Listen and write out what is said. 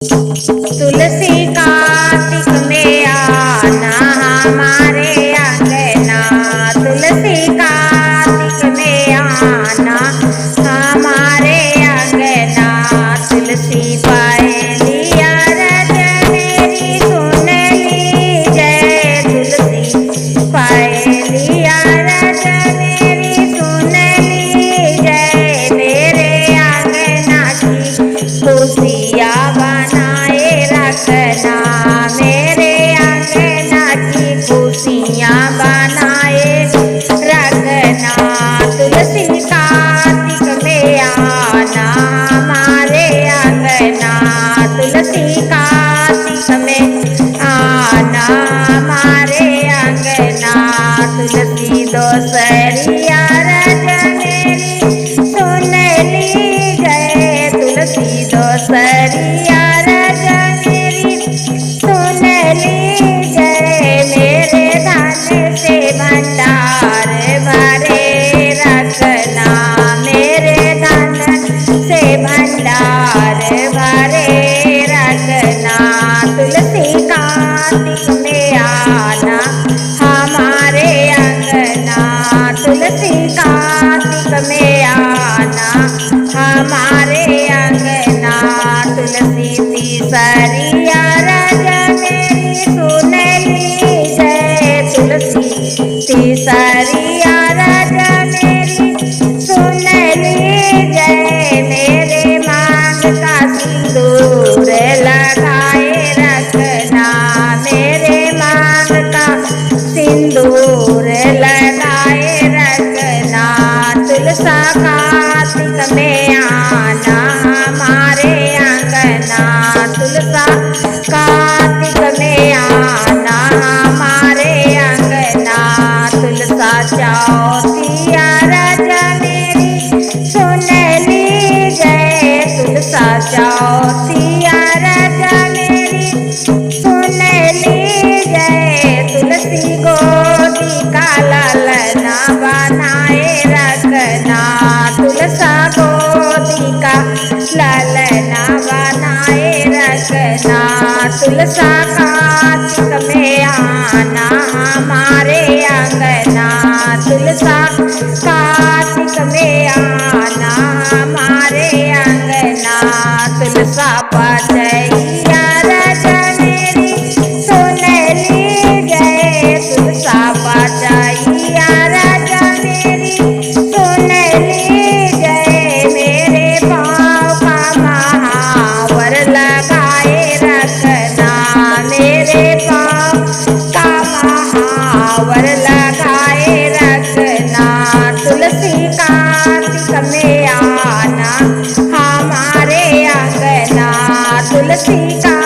तुलसी कार्तिक में आना हमारे अंगना। तुलसी कार्तिक में आना हमारे अंगना। तुलसी पायली अरज मेरी सुन लीजय। तुलसी पायली अरज मेरी सुन लीजय। मेरे अंगना की खुशियाँ बनाए रखना। मेरे अंगना की खुशियाँ बनाए रखना। तुलसी कार्तिक में आना हमारे अंगना। तुलसी कार्तिक में आना हमारे अंगना। तुलसी दोसरी अरज मेरी सुन लीजय। तुलसी दोसरी अरज मेरी सुन लीजय। मेरे धन से भंडार भरे रखना। मेरे धन से भंडार भरे रखना। तुलसी कार्तिक में आना हमारे अंगना। तुलसी कार्तिक में आना हमारे अंगना। तुलसी तीसरी अरज मेरी सुन लीजय। तुलसी तीसरी अरज मेरी सुन लीजय। मेरे मांग का सिंदूर लगाए रखना। मेरे मांग का सिंदूर लगाए रखना। तुलसा कार्तिक में आना हमारे अंगना। तुलसा कार्तिक में आना हमारे अंगना। तुलसा चौथी अरज मेरी सुन लीजय। तुलसा चौथी अरज मेरी सुन लीजय। तुलसी गोदी का ललना बनाए रखना। तुलसा गोदी का ललना बनाए रखना। तुलसा कार्तिक में आना हमारे अंगना। तुलसा कार्तिक में आना हमारे अंगना। तुलसा पाचई अरज मेरी सुन लीजय। तुलसा पाचई अरज मेरी सुन लीजय। मेरे पाँव का महावर लगाए रखना। मेरे पाँव का महावर लगाए रखना। तुलसी कार्तिक में आना हमारे अंगना। तुलसी का